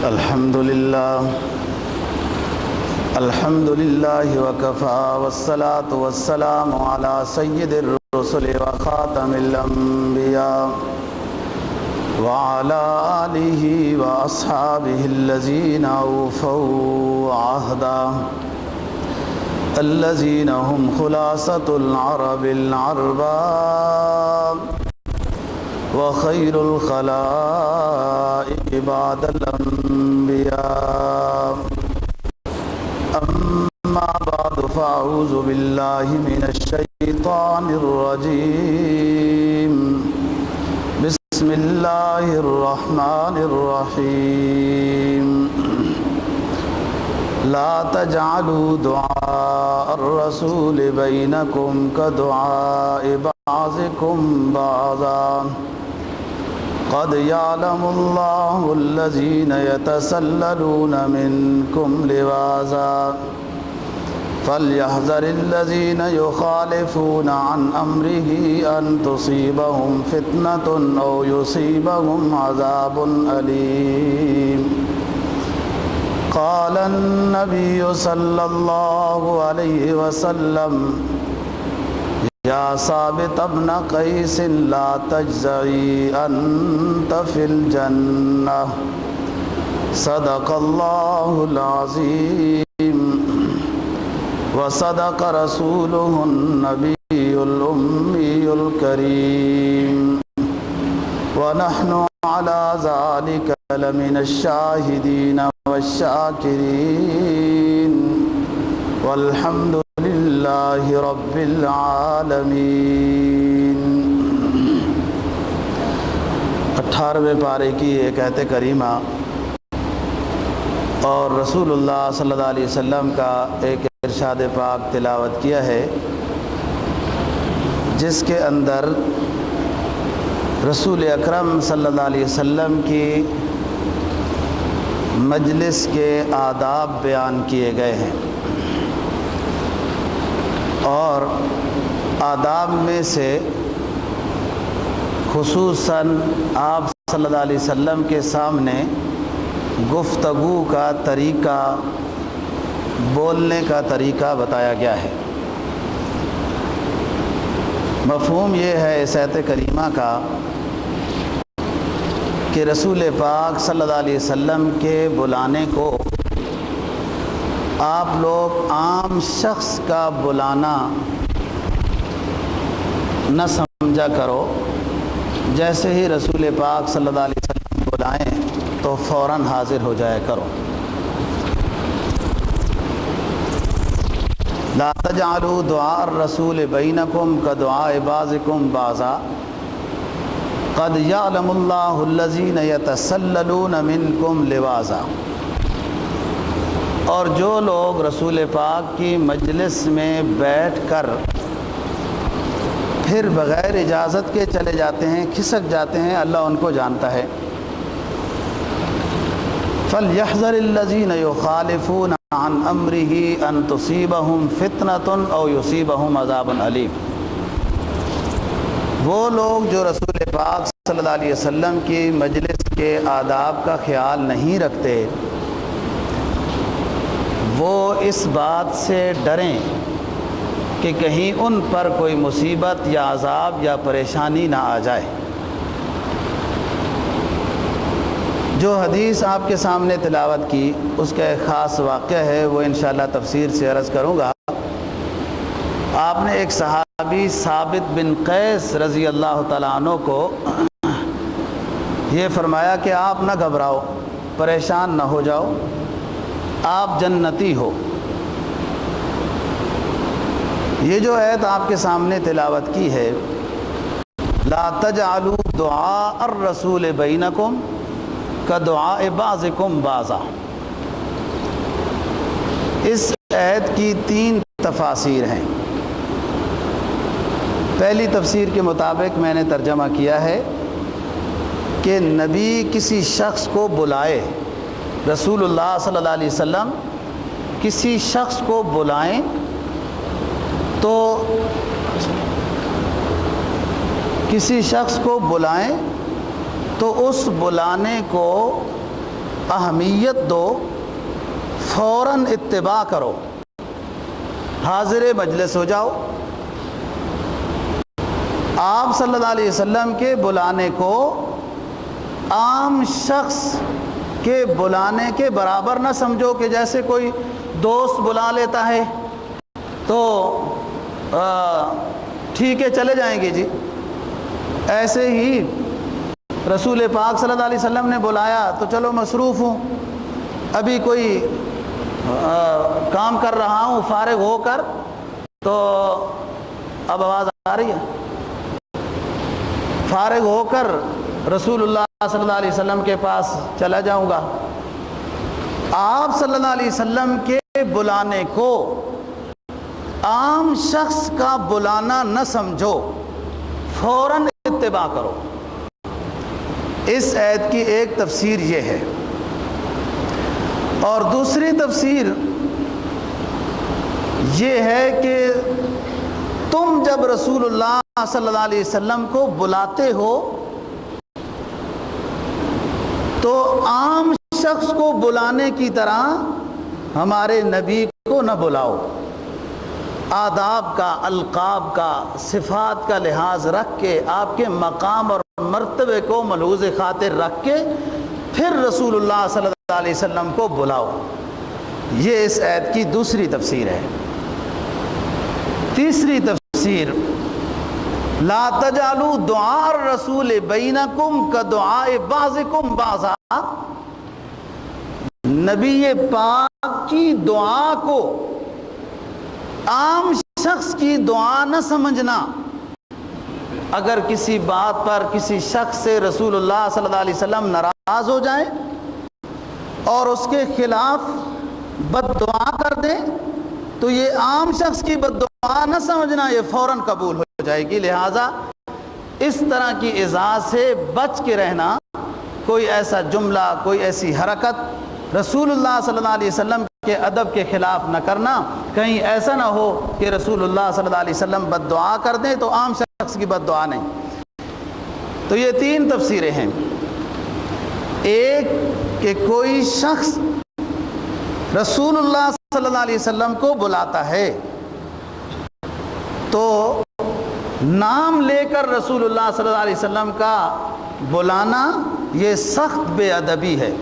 الحمد لله وكفى والصلاة والسلام على سيد الرسل وخاتم الأنبياء وعلى آله وأصحابه الذين أوفوا عهدا الذين هم خلاصة العرب العرباء وخير الخلائق بعد الأنبياء. أما بعد فأعوذ بالله من الشيطان الرجيم. بسم الله الرحمن الرحيم. لا تجعلوا دعاء الرسول بينكم كدعاء بعضكم بعضا قد يعلم الله الذين يتسللون منكم لواذا فليحذر الذين يخالفون عن أمره أن تصيبهم فتنة أو يصيبهم عذاب أليم. قال النبي صلى الله عليه وسلم يا ثابت ابن قيس لا تجزعي أنت في الجنة صدق الله العظيم وصدق رسوله النبي الأمي الكريم ونحن على ذلك لمن الشاهدين والشاكرين والحمد لله رب العالمين. 18ویں پارے کی ایک آیت کریمہ اور رسول اللہ صلی اللہ علیہ وسلم کا ایک ارشاد پاک تلاوت کیا ہے، جس کے اندر رسول اکرم صلی اللہ علیہ وسلم کی مجلس کے آداب بیان کیے گئے ہیں، اور آداب میں سے خصوصاً آپ صلی اللہ علیہ وسلم کے سامنے گفتگو کا طریقہ، بولنے کا طریقہ بتایا گیا ہے۔ مفہوم یہ ہے اس آیت کریمہ کا کہ رسول پاک صلی اللہ علیہ وسلم کے بلانے کو آپ لوگ عام شخص کا بلانا نہ سمجھا کرو، جیسے ہی رسول پاک صلی اللہ علیہ وسلم بلائیں تو فوراً حاضر ہو جایا کرو۔ لا تجعلوا دعاء الرسول بینکم کدعاء بعضکم بعضا قد یعلم اللہ الذین یتسللون منکم لواذا۔ اور جو لوگ رسول پاک کی مجلس میں بیٹھ کر پھر بغیر اجازت کے چلے جاتے ہیں، کھسک جاتے ہیں، اللہ ان کو جانتا ہے۔ فَلْيَحْذَرِ الَّذِينَ يُخَالِفُونَ عَنْ أَمْرِهِ أَن تُصِيبَهُمْ فِتْنَةٌ أَوْ يُصِيبَهُمْ عَذَابٌ أَلِيمٌ۔ وہ لوگ جو رسول پاک صلی اللہ علیہ وسلم کی مجلس کے آداب کا خیال نہیں رکھتے، وہ اس بات سے ڈریں کہ کہیں ان پر کوئی مصیبت یا عذاب یا پریشانی نہ آ جائے۔ جو حدیث آپ کے سامنے تلاوت کی اس کا ایک خاص واقعہ ہے، وہ انشاءاللہ تفسیر سے عرض کروں گا۔ آپ نے ایک صحابی ثابت بن قیس رضی اللہ تعالیٰ عنہ کو یہ فرمایا کہ آپ نہ گھبراؤ، پریشان نہ ہو جاؤ، آپ جنتی ہو۔ یہ جو آیت آپ کے سامنے تلاوت کی ہے، لا تجعلوا دعاء الرسول بینکم کدعاء بعضکم بعضا، اس آیت کی 3 تفاسیر ہیں۔ پہلی تفسیر کے مطابق میں نے ترجمہ کیا ہے کہ نبی کسی شخص کو بلائے، رسول اللہ صلی اللہ علیہ وسلم کسی شخص کو بلائیں تو کسی شخص کو بلائیں تو اس بلانے کو اہمیت دو، فوراً اتباع کرو، حاضر مجلس ہو جاؤ۔ آپ صلی اللہ علیہ وسلم کے بلانے کو عام شخص کے بلانے کے برابر نہ سمجھو کہ جیسے کوئی دوست بلا لیتا ہے تو ٹھیک ہے چلے جائیں گے جی، ایسے ہی رسول پاک صلی اللہ علیہ وسلم نے بلایا تو چلو مصروف ہوں، ابھی کوئی کام کر رہا ہوں فارغ ہو کر، تو اب آواز آ رہی ہے، فارغ ہو کر رسول اللہ صلی اللہ علیہ وسلم کے پاس چلا جاؤں گا۔ آپ صلی اللہ علیہ وسلم کے بلانے کو عام شخص کا بلانا نہ سمجھو، فوراً اتباع کرو۔ اس آیت کی ایک تفسیر یہ ہے، اور دوسری تفسیر یہ ہے کہ تم جب رسول اللہ صلی اللہ علیہ وسلم کو بلاتے ہو تو عام شخص کو بلانے کی طرح ہمارے نبی کو نہ بلاؤ، آداب کا، القاب کا، صفات کا لحاظ رکھ کے، آپ کے مقام اور مرتبے کو ملحوظ خاطر رکھ کے پھر رسول اللہ صلی اللہ علیہ وسلم کو بلاؤ۔ یہ اس آیت کی دوسری تفسیر ہے۔ تیسری تفسیر، لا تجعلوا دعاء الرسول بینکم کدعاء بعضکم بعضا، نبی پاک کی دعا کو عام شخص کی دعا نہ سمجھنا۔ اگر کسی بات پر کسی شخص سے رسول اللہ صلی اللہ علیہ وسلم ناراض ہو جائیں اور اس کے خلاف بد دعا کر دیں تو یہ عام شخص کی بد دعا نہ سمجھنا، یہ فوراً قبول ہو جائے گی۔ لہٰذا اس طرح کی ایذا سے بچ کے رہنا، کوئی ایسا جملہ، کوئی ایسی حرکت رسول اللہ صلی اللہ علیہ وسلم کے ادب کے خلاف نہ کرنا، کہیں ایسا نہ ہو کہ رسول اللہ صلی اللہ علیہ وسلم بد دعا کر دیں تو عام شخص کی بد دعا نہیں۔ تو یہ تین تفسیریں ہیں، ایک کہ کوئی شخص رسول اللہ صلی اللہ علیہ وسلم کو بلاتا ہے تو نام لے کر رسول اللہ صلی اللہ علیہ وسلم کا بلانا یہ سخت بے ادبی ہے۔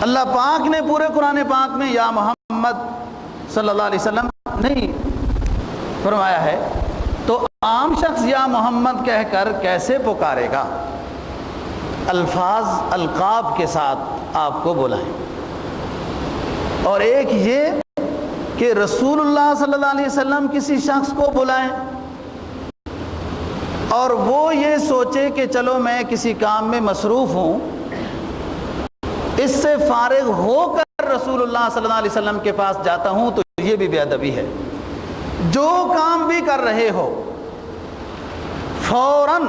اللہ پاک نے پورے قرآن پاک میں یا محمد صلی اللہ علیہ وسلم نہیں فرمایا ہے، تو عام شخص یا محمد کہہ کر کیسے پکارے گا؟ الفاظ القاب کے ساتھ آپ کو بلائیں۔ اور ایک یہ کہ رسول اللہ صلی اللہ علیہ وسلم کسی شخص کو بلائیں اور وہ یہ سوچے کہ چلو میں کسی کام میں مصروف ہوں، اس سے فارغ ہو کر رسول اللہ صلی اللہ علیہ وسلم کے پاس جاتا ہوں، تو یہ بھی بے ادبی ہے۔ جو کام بھی کر رہے ہو فوراً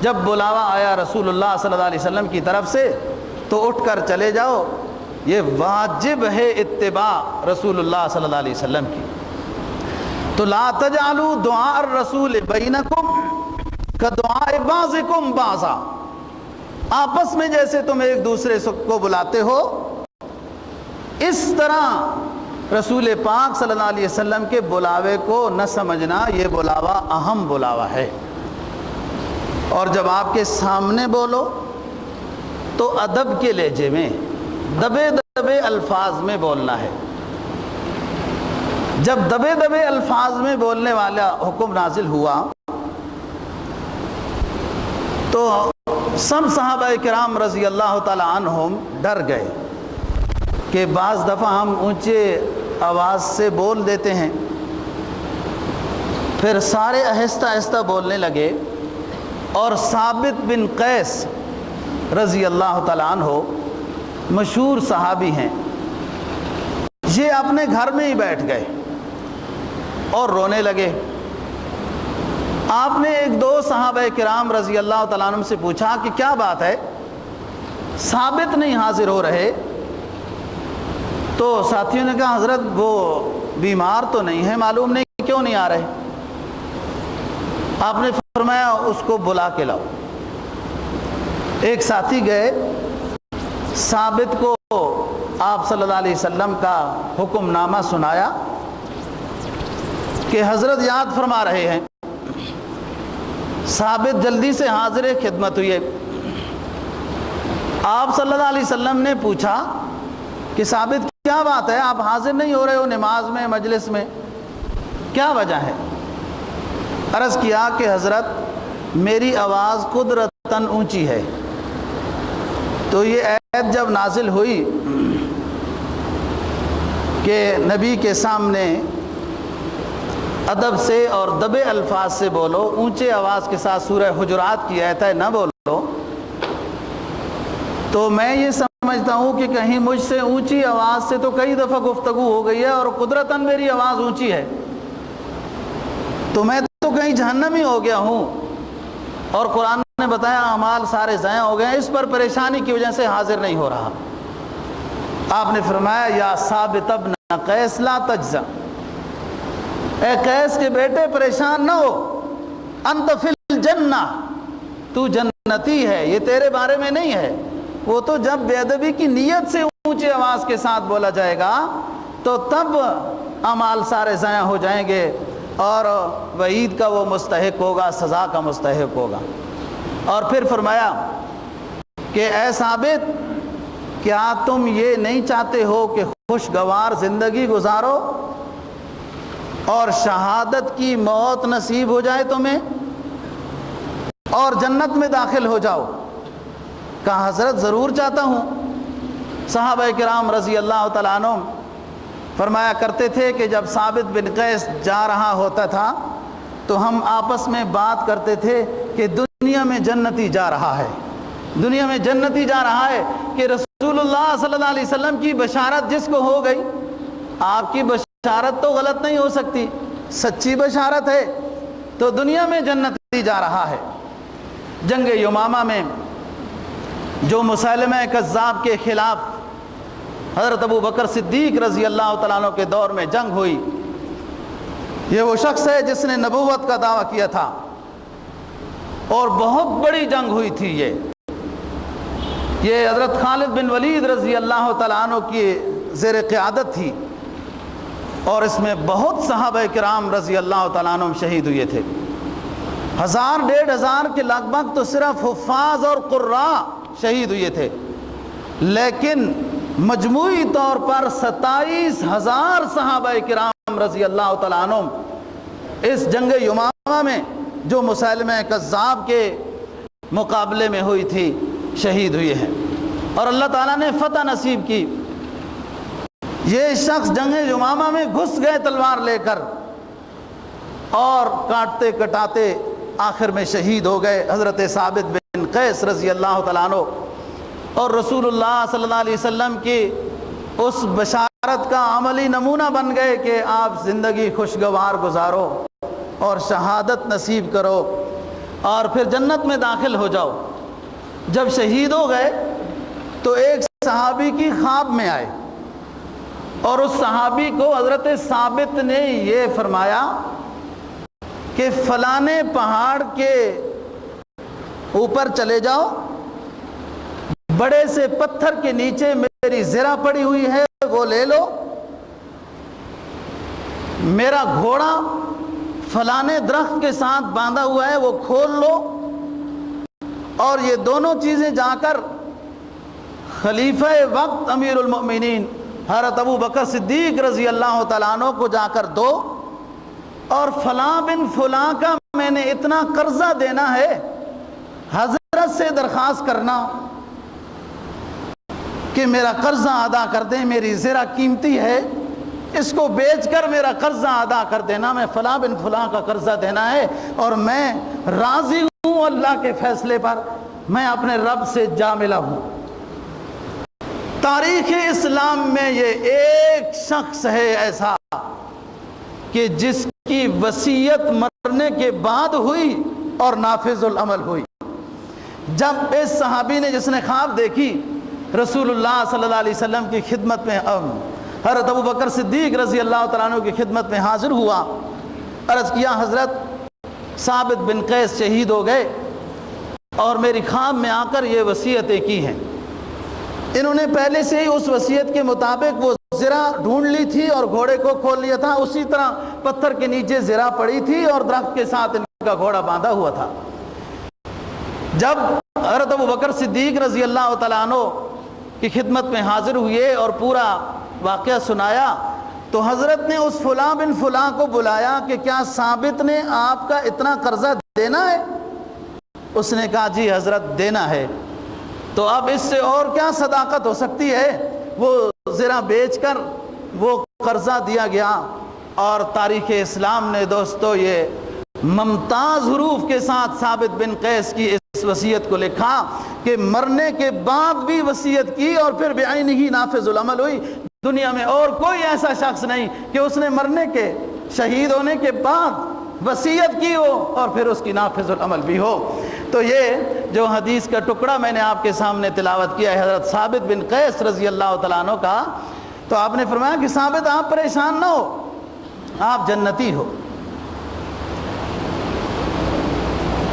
جب بلاوا آیا رسول اللہ صلی اللہ علیہ وسلم کی طرف سے تو اٹھ کر چلے جاؤ، یہ واجب ہے اتباع رسول اللہ صلی اللہ علیہ وسلم کی۔ تو لا تجعلوا دعاء الرسول بینکم کدعاء بعضکم بعضا، آپس میں جیسے تم ایک دوسرے کو بلاتے ہو اس طرح رسول پاک صلی اللہ علیہ وسلم کے بلاوے کو نہ سمجھنا، یہ بلاوا اہم بلاوا ہے۔ اور جب آپ کے سامنے بولو تو ادب کے لہجے میں، دبے دبے الفاظ میں بولنا ہے۔ جب دبے دبے الفاظ میں بولنے والا حکم نازل ہوا تو سب صحابہ کرام رضی اللہ تعالی عنہم ڈر گئے کہ بعض دفعہ ہم اونچے آواز سے بول دیتے ہیں، پھر سارے آہستہ آہستہ بولنے لگے۔ اور ثابت بن قیس رضی اللہ تعالی عنہ مشہور صحابی ہیں، یہ اپنے گھر میں ہی بیٹھ گئے اور رونے لگے۔ آپ نے ایک دو صحابہ کرام رضی اللہ تعالیٰ عنہ سے پوچھا کہ کیا بات ہے، ثابت نہیں حاضر ہو رہے؟ تو ساتھیوں نے کہا حضرت وہ بیمار تو نہیں ہے، معلوم نہیں کیوں نہیں آ رہے۔ آپ نے فرمایا اس کو بلا کے لاؤ۔ ایک ساتھی گئے ثابت کو آپ صلی اللہ علیہ وسلم کا حکم نامہ سنایا کہ حضرت یاد فرما رہے ہیں۔ ثابت جلدی سے حاضر خدمت ہوئے۔ آپ صلی اللہ علیہ وسلم نے پوچھا کہ ثابت کیا بات ہے، آپ حاضر نہیں ہو رہے ہو نماز میں، مجلس میں، کیا وجہ ہے؟ عرض کیا کہ حضرت میری آواز قدرتاً اونچی ہے۔ تو یہ آیت جب نازل ہوئی کہ نبی کے سامنے ادب سے اور دبے الفاظ سے بولو، اونچے آواز کے ساتھ سورہ حجرات کی آیت ہے نہ بولو، تو میں یہ سمجھتا ہوں کہ کہیں مجھ سے اونچی آواز سے تو کئی دفعہ گفتگو ہو گئی ہے اور قدرتاً میری آواز اونچی ہے، تو میں تو کہیں جہنمی ہو گیا ہوں، اور قرآن نے بتایا اعمال سارے ضائع ہو گئے ہیں، اس پر پریشانی کی وجہ سے حاضر نہیں ہو رہا۔ آپ نے فرمایا یا ثابت ابن قیس لا تجزع، اے قیس کے بیٹے پریشان نہ ہو، انت فی الجنہ، تو جنتی ہے، یہ تیرے بارے میں نہیں ہے۔ وہ تو جب بے ادبی کی نیت سے اونچی آواز کے ساتھ بولا جائے گا تو تب اعمال سارے ضائع ہو جائیں گے اور وعید کا وہ مستحق ہوگا، سزا کا مستحق ہوگا۔ اور پھر فرمایا کہ اے ثابت، کیا تم یہ نہیں چاہتے ہو کہ خوشگوار زندگی گزارو اور شہادت کی موت نصیب ہو جائے تمہیں اور جنت میں داخل ہو جاؤ؟ کہا حضرت ضرور چاہتا ہوں۔ صحابہ کرام رضی اللہ تعالیٰ عنہ فرمایا کرتے تھے کہ جب ثابت بن قیس جا رہا ہوتا تھا تو ہم آپس میں بات کرتے تھے کہ دنیا میں جنتی جا رہا ہے، دنیا میں جنتی جا رہا ہے، کہ رسول اللہ صلی اللہ علیہ وسلم کی بشارت جس کو ہو گئی، آپ کی بشارت تو غلط نہیں ہو سکتی، سچی بشارت ہے، تو دنیا میں جنتی جا رہا ہے۔ جنگ یمامہ میں جو مسیلمہ کذاب کے خلاف حضرت ابو بکر صدیق رضی اللہ تعالیٰ عنہ کے دور میں جنگ ہوئی، یہ وہ شخص ہے جس نے نبوت کا دعویٰ کیا تھا اور بہت بڑی جنگ ہوئی تھی۔ یہ حضرت خالد بن ولید رضی اللہ تعالیٰ عنہ کی زیر قیادت تھی اور اس میں بہت صحابہ کرام رضی اللہ تعالیٰ عنہ شہید ہوئے تھے۔ 1000-1500 کے لگ بھگ تو صرف حفاظ اور قراء شہید ہوئے تھے، لیکن مجموعی طور پر 27000 صحابہ کرام رضی اللہ تعالیٰ عنہ اس جنگ یمامہ میں جو مسیلمہ کذاب کے مقابلے میں ہوئی تھی شہید ہوئے ہیں، اور اللہ تعالیٰ نے فتح نصیب کی۔ یہ شخص جنگ یمامہ میں گھس گئے تلوار لے کر اور کاٹتے کٹاتے آخر میں شہید ہو گئے حضرت ثابت بن قیس رضی اللہ تعالیٰ عنہ، اور رسول اللہ صلی اللہ علیہ وسلم کی اس بشارت کا عملی نمونہ بن گئے کہ آپ زندگی خوشگوار گزارو اور شہادت نصیب کرو اور پھر جنت میں داخل ہو جاؤ۔ جب شہید ہو گئے تو ایک صحابی کی خواب میں آئے اور اس صحابی کو حضرت ثابت نے یہ فرمایا کہ فلانے پہاڑ کے اوپر چلے جاؤ، بڑے سے پتھر کے نیچے میری زرہ پڑی ہوئی ہے وہ لے لو، میرا گھوڑا فلانے درخت کے ساتھ باندھا ہوا ہے وہ کھول لو، اور یہ دونوں چیزیں جا کر خلیفہ وقت امیر المؤمنین حضرت ابو بکر صدیق رضی اللہ تعالیٰ عنہ کو جا کر دو، اور فلاں بن فلاں کا میں نے اتنا قرضہ دینا ہے، حضرت سے درخواست کرنا کہ میرا قرضہ ادا کر دیں، میری زرہ قیمتی ہے، اس کو بیچ کر میرا قرضہ ادا کر دینا، میں فلاں بن فلاں کا قرضہ دینا ہے اور میں راضی ہوں اللہ کے فیصلے پر، میں اپنے رب سے جا ملا ہوں۔ تاریخ اسلام میں یہ ایک شخص ہے ایسا کہ جس کی وصیت مرنے کے بعد ہوئی اور نافذ العمل ہوئی۔ جب اس صحابی نے جس نے خواب دیکھی رسول اللہ صلی اللہ علیہ وسلم کی خدمت میں حضرت ابو بکر صدیق رضی اللہ تعالیٰ عنہ کی خدمت میں حاضر ہوا، عرض کیا حضرت ثابت بن قیس شہید ہو گئے اور میری خواب میں آ کر یہ وصیتیں کی ہیں۔ انہوں نے پہلے سے ہی اس وصیت کے مطابق وہ زرہ ڈھونڈ لی تھی اور گھوڑے کو کھول لیا تھا. اسی طرح پتھر کے نیچے زرہ پڑی تھی اور درخت کے ساتھ ان کا گھوڑا باندھا ہوا تھا. جب حضرت ابوبکر صدیق رضی اللہ تعالیٰ عنہ کی خدمت میں حاضر ہوئے اور پورا واقعہ سنایا تو حضرت نے اس فلاں بن فلاں کو بلایا کہ کیا ثابت نے آپ کا اتنا قرضہ دینا ہے؟ اس نے کہا جی حضرت دینا ہے. تو اب اس سے اور کیا صداقت ہو سکتی ہے؟ وہ زرہ بیچ کر وہ قرضہ دیا گیا. اور تاریخ اسلام نے دوستو یہ ممتاز حروف کے ساتھ ثابت بن قیس کی اس وصیت کو لکھا کہ مرنے کے بعد بھی وصیت کی اور پھر بعینہ ہی نافذ العمل ہوئی. دنیا میں اور کوئی ایسا شخص نہیں کہ اس نے مرنے کے شہید ہونے کے بعد وصیت کی ہو اور پھر اس کی نافذ العمل بھی ہو. تو یہ جو حدیث کا ٹکڑا میں نے آپ کے سامنے تلاوت کیا ہے حضرت ثابت بن قیس رضی اللہ تعالیٰ عنہ کا، تو آپ نے فرمایا کہ ثابت آپ پریشان نہ ہو، آپ جنتی ہو.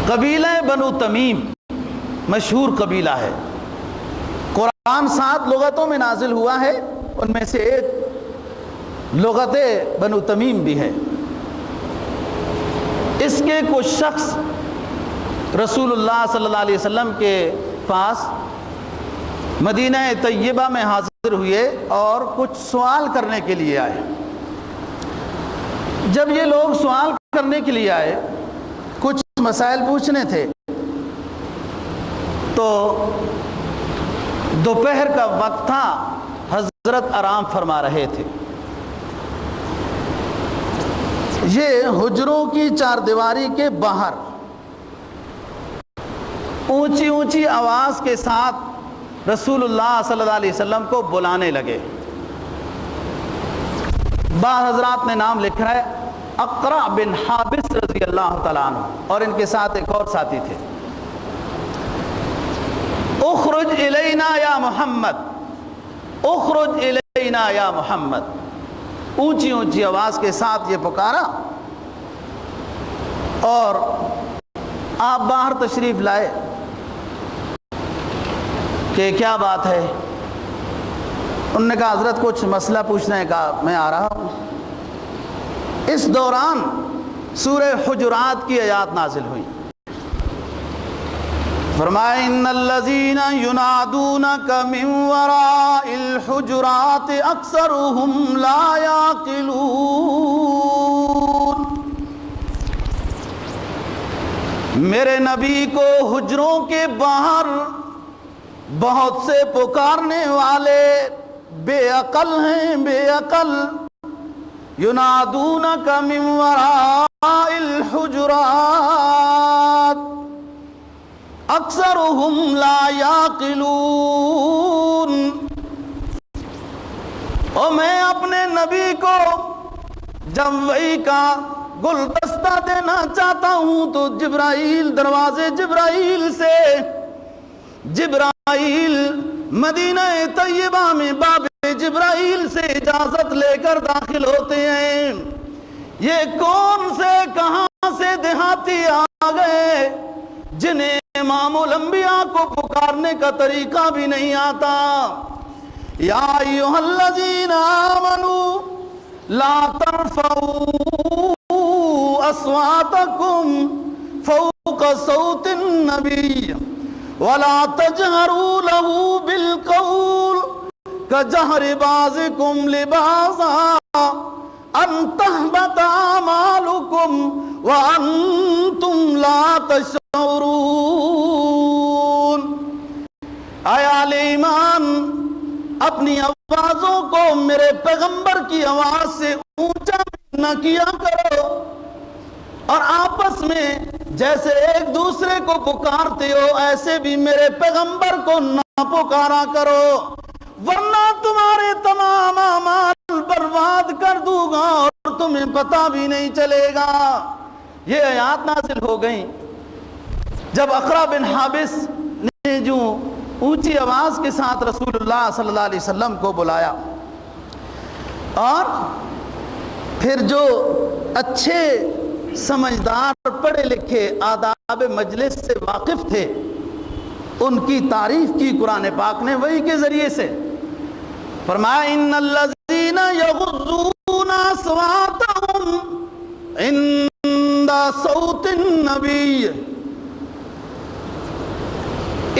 قبیلہ بنو تمیم مشہور قبیلہ ہے. قرآن 7 لغتوں میں نازل ہوا ہے، ان میں سے ایک لغت بنو تمیم بھی ہے. اس کے کچھ شخص رسول اللہ صلی اللہ علیہ وسلم کے پاس مدینہ طیبہ میں حاضر ہوئے اور کچھ سوال کرنے کے لیے آئے. جب یہ لوگ سوال کرنے کے لیے آئے، کچھ مسائل پوچھنے تھے، تو دوپہر کا وقت تھا، حضرت آرام فرما رہے تھے. یہ حجروں کی چاردیواری کے باہر اونچی اونچی آواز کے ساتھ رسول اللہ صلی اللہ علیہ وسلم کو بلانے لگے. بعض حضرات نے نام لکھ رہا ہے اقرع بن حابس رضی اللہ تعالیٰ عنہ، اور ان کے ساتھ ایک اور ساتھی تھے. اخرج الینا یا محمد، اخرج الینا یا محمد، اونچی اونچی آواز کے ساتھ یہ پکارا اور آپ باہر تشریف لائے کہ کیا بات ہے. انہوں نے کہا حضرت کچھ مسئلہ پوچھنے کا میں آ رہا ہوں. اس دوران سورہ حجرات کی آیات نازل ہوئی. فرمایا ان الذین ینادونک من وراء الحجرات اکثرهم لا یعقلون. میرے نبی کو حجروں کے باہر بہت سے پکارنے والے بے عقل ہیں، بے عقل. ینادونک من وراء الحجرات اکثرهم لا یعقلون. اور میں اپنے نبی کو جب وحی کا گلدستہ دینا چاہتا ہوں تو جبرائیل، دروازے جبرائیل سے جبرائیل مدینہ طیبہ میں باب جبرائیل سے اجازت لے کر داخل ہوتے ہیں. یہ کون سے کہاں سے دیہاتی آ گئے جنہیں امام الانبیاء کو پکارنے کا طریقہ بھی نہیں آتا. یا ایھا الذین آمنوا لا ترفعوا اصواتکم فوق صوت النبی ولا تجهروا له بالقول كجهر بعضكم لبعض ان تهبط اعمالكم وانتم لا تشعرون. اے اہل ایمان، اپنی آوازوں کو میرے پیغمبر کی آواز سے اونچا نہ کیا کرو، اور آپس میں جیسے ایک دوسرے کو پکارتے ہو ایسے بھی میرے پیغمبر کو نہ پکارا کرو، ورنہ تمہارے تمام اعمال برباد کر دوں گا اور تمہیں پتہ بھی نہیں چلے گا. یہ آیات نازل ہو گئیں جب اقرع بن حابس نے جو اونچی آواز کے ساتھ رسول اللہ صلی اللہ علیہ وسلم کو بلایا، اور پھر جو اچھے سمجھدار پڑھے لکھے آداب مجلس سے واقف تھے ان کی تعریف کی قرآن پاک نے وحی کے ذریعے سے. فرمایا ان الذین یغضون اصواتهم عند صوت النبی،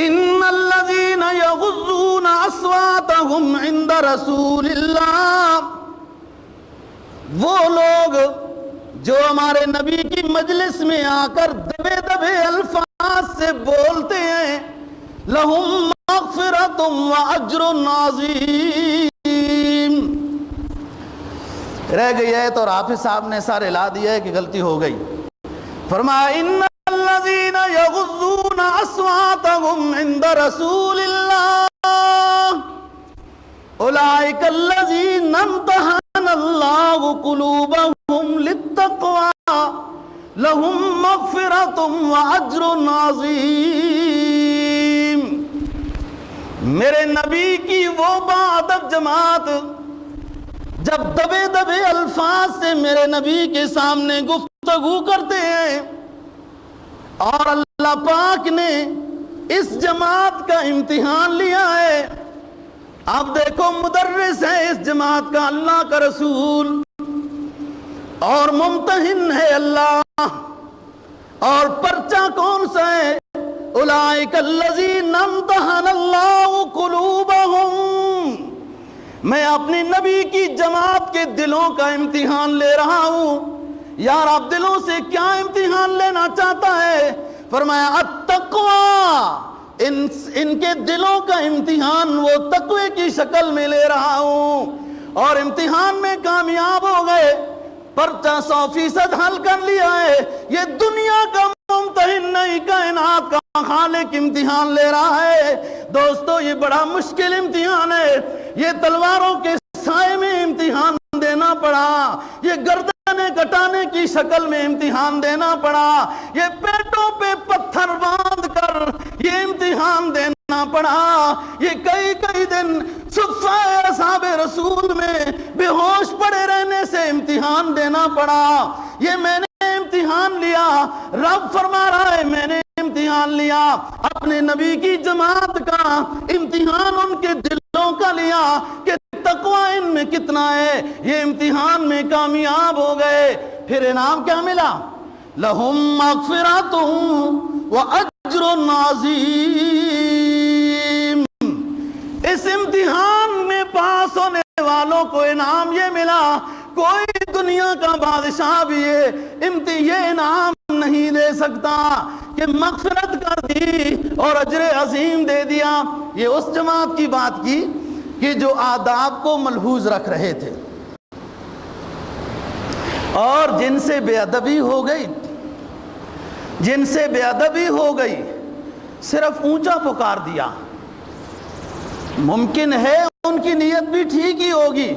ان الذین یغضون اصواتهم عند رسول اللہ، وہ لوگ جو ہمارے نبی کی مجلس میں آ کر دبے دبے الفاظ سے بولتے ہیں، لہم مغفرۃ واجر عظیم. رہ گئی ہے تو حافظ صاحب نے سارے لا دیا ہے کہ غلطی ہو گئی. فرمایا ان الذین یغضون اصواتهم عند رسول اللہ اولئک الذین امتحن اللہ قلوبهم للتقوی لہم مغفرۃ واجر عظیم. میرے نبی کی وہ باادب جماعت جب دبے دبے الفاظ سے میرے نبی کے سامنے گفتگو کرتے ہیں، اور اللہ پاک نے اس جماعت کا امتحان لیا ہے. اب دیکھو مدرس ہے اس جماعت کا اللہ کا رسول، اور ممتحن ہے اللہ، اور پرچہ کون سا ہے؟ اولئک الذین امتحن اللہ قلوبہم. میں اپنے نبی کی جماعت کے دلوں کا امتحان لے رہا ہوں. یار آپ دلوں سے کیا امتحان لینا چاہتا ہے؟ فرمایا التقوی، ان کے دلوں کا امتحان وہ تقوی کی شکل میں لے رہا ہوں. اور امتحان میں کامیاب ہو گئے، پرچہ 100% حل کر لیا ہے. یہ دنیا کا ممتحن نہیں، کائنات کا خالق امتحان لے رہا ہے. دوستو یہ بڑا مشکل امتحان ہے. یہ تلواروں کے سائے میں امتحان دینا پڑا، یہ گردنیں کٹانے کی شکل میں امتحان دینا پڑا، یہ پیٹوں پہ پتھر باندھ کر یہ امتحان دینا پڑا، یہ کئی دن صفہ اصحاب رسول میں بے ہوش پڑے رہنے سے امتحان دینا پڑا. یہ میں نے امتحان لیا، رب فرما رہا ہے میں نے امتحان لیا. اپنے نبی کی جماعت کا امتحان ان کے دلوں کا لیا کہ تقوی ان میں کتنا ہے. یہ امتحان میں کامیاب ہو گئے. پھر انعام کیا ملا؟ لہم مغفرۃ واجر عظیم. اس امتحان میں پاس ہونے والوں کو انعام یہ ملا، کوئی دنیا کا بادشاہ بھی یہ انعام نہیں دے سکتا کہ مغفرت کر دی اور اجر عظیم دے دیا. یہ اس جماعت کی بات کی کہ جو آداب کو ملحوظ رکھ رہے تھے، اور جن سے بے ادبی ہو گئی، صرف اونچا پکار دیا. ممکن ہے ان کی نیت بھی ٹھیک ہی ہوگی،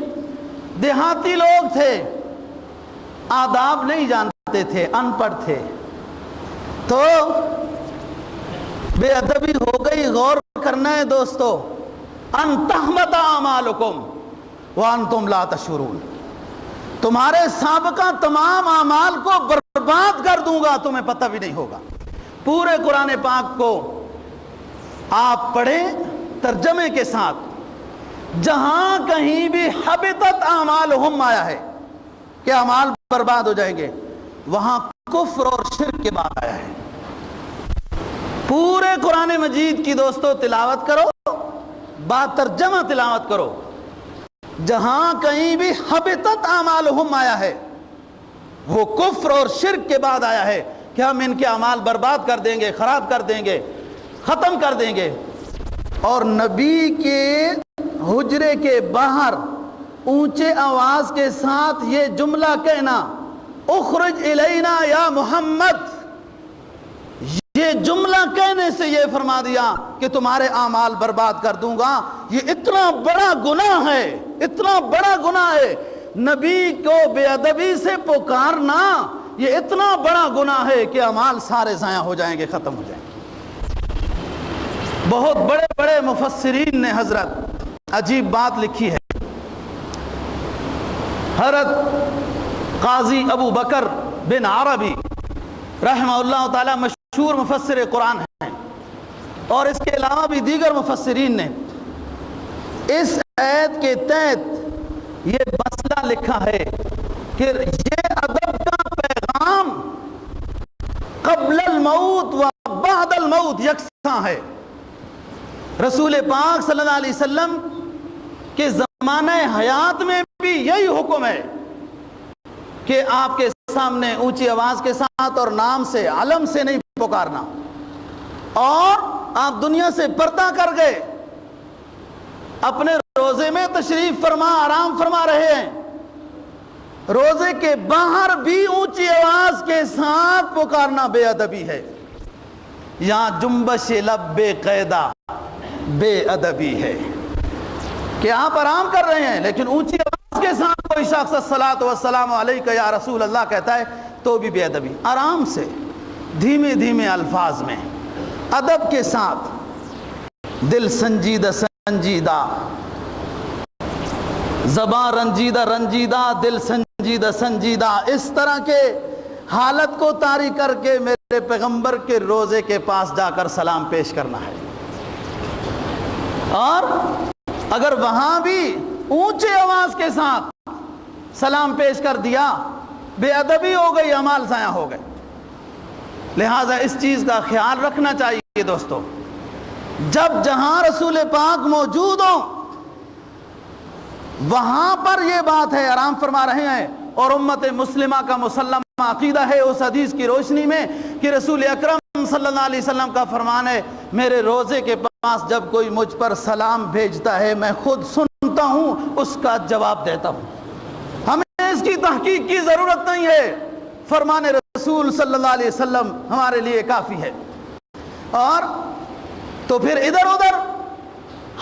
دیہاتی لوگ تھے، آداب نہیں جانتے تھے، ان پڑھ تھے، تو بے ادبی ہو گئی. غور کرنا ہے دوستو، ان تحبط اعمالکم وانتم لا تشعرون. تمہارے سابقہ تمام اعمال کو برباد کر دوں گا، تمہیں پتہ بھی نہیں ہوگا. پورے قرآن پاک کو آپ پڑھیں ترجمے کے ساتھ، جہاں کہیں بھی حبطت اعمالہم آیا ہے کہ اعمال برباد ہو جائیں گے، وہاں کفر اور شرک کے بعد آیا ہے. پورے قرآن مجید کی دوستو تلاوت کرو، با ترجمہ تلاوت کرو. جہاں کہیں بھی حبطت اعمالہم آیا ہے وہ کفر اور شرک کے بعد آیا ہے کہ ہم ان کے اعمال برباد کر دیں گے، خراب کر دیں گے، ختم کر دیں گے. اور نبی کے حجرے کے باہر اونچے آواز کے ساتھ یہ جملہ کہنا، اخرج الینا یا محمد، یہ جملہ کہنے سے یہ فرما دیا کہ تمہارے اعمال برباد کر دوں گا. یہ اتنا بڑا گناہ ہے، اتنا بڑا گناہ ہے. نبی کو بے ادبی سے پکارنا یہ اتنا بڑا گناہ ہے کہ اعمال سارے ضائع ہو جائیں گے، ختم ہو جائیں گے. بہت بڑے بڑے مفسرین نے حضرت عجیب بات لکھی ہے. حضرت قاضی ابو بکر بن عربی رحمہ اللہ تعالی مشہور مفسر قرآن ہیں. اور اس کے علاوہ بھی دیگر مفسرین نے اس آیت کے تحت یہ مسئلہ لکھا ہے کہ یہ ادب کا پیغام قبل الموت و بعد الموت یکساں ہے۔ رسول پاک صلی اللہ علیہ وسلم کے زمانہ حیات میں بھی یہی حکم ہے کہ آپ کے سامنے اونچی آواز کے ساتھ اور نام سے، علم سے نہیں پکارنا، اور آپ دنیا سے پردہ کر گئے، اپنے روزے میں تشریف فرما آرام فرما رہے ہیں، روزے کے باہر بھی اونچی آواز کے ساتھ پکارنا بے ادبی ہے۔ یہاں جنبش لب بے قیدہ بے ادبی ہے کہ آپ آرام کر رہے ہیں لیکن اونچی آواز کے ساتھ کوئی شخص الصلاۃ والسلام علیک یا رسول اللہ کہتا ہے تو بھی بے ادبی۔ آرام سے، دھیمے دھیمے الفاظ میں، ادب کے ساتھ، دل سنجیدہ سنجیدہ، زبان رنجیدہ رنجیدہ، دل سنجیدہ سنجیدہ، اس طرح کے حالت کو طاری کر کے میرے پیغمبر کے روزے کے پاس جا کر سلام پیش کرنا ہے۔ اور اگر وہاں بھی اونچے آواز کے ساتھ سلام پیش کر دیا، بے ادبی ہو گئی، اعمال ضائع ہو گئے۔ لہٰذا اس چیز کا خیال رکھنا چاہیے دوستو، جب جہاں رسول پاک موجود ہوں وہاں پر یہ بات ہے، آرام فرما رہے ہیں، اور امت مسلمہ کا مسلمہ عقیدہ ہے اس حدیث کی روشنی میں کہ رسول اکرم صلی اللہ علیہ وسلم کا فرمان ہے، میرے روزے کے پاس جب کوئی مجھ پر سلام بھیجتا ہے میں خود سنتا ہوں، اس کا جواب دیتا ہوں۔ ہمیں اس کی تحقیق کی ضرورت نہیں ہے، فرمان رسول صلی اللہ علیہ وسلم ہمارے لیے کافی ہے۔ اور تو پھر ادھر ادھر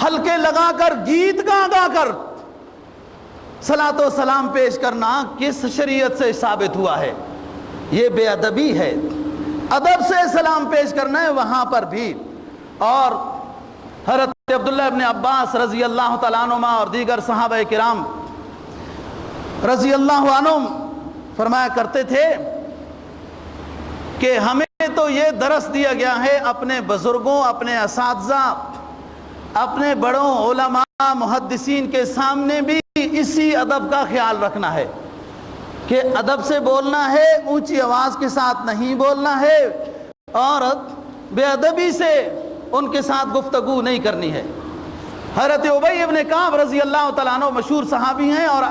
حلقے لگا کر، گیت گا کر صلاۃ و سلام پیش کرنا کس شریعت سے ثابت ہوا ہے؟ یہ بے ادبی ہے۔ ادب سے سلام پیش کرنا ہے وہاں پر بھی۔ اور حضرت عبداللہ ابن عباس رضی اللہ تعالیٰ عنہما اور دیگر صحابہ کرام رضی اللہ عنہم فرمایا کرتے تھے کہ ہمیں تو یہ درس دیا گیا ہے اپنے بزرگوں، اپنے اساتذہ، اپنے بڑوں علماء محدثین کے سامنے بھی اسی ادب کا خیال رکھنا ہے کہ ادب سے بولنا ہے، اونچی آواز کے ساتھ نہیں بولنا ہے، اور بے ادبی سے ان کے ساتھ گفتگو نہیں کرنی ہے۔ حضرت ابی ابن کعب رضی اللہ تعالیٰ عنہ مشہور صحابی ہیں، اور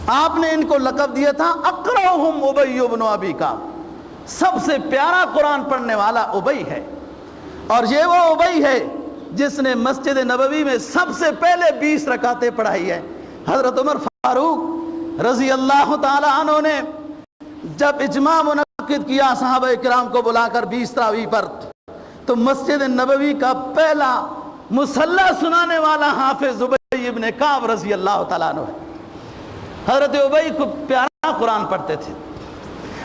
آپ نے ان کو لقب دیا تھا اقرأہم ابی ابن ابی کعب، سب سے پیارا قرآن پڑھنے والا ابی ہے۔ اور یہ وہ ابی ہے جس نے مسجد نبوی میں سب سے پہلے 20 رکعتیں پڑھائی ہے۔ حضرت عمر فاروق رضی اللہ تعالیٰ عنہ نے جب اجماع منعقد کیا صحابہ کرام کو بلا کر 20 تراویح پر، تو مسجد نبوی کا پہلا مصلی سنانے والا حافظ ابی ابن کعب رضی اللہ تعالیٰ عنہ ہے۔ حضرت ابی کو پیارا قرآن پڑھتے تھے،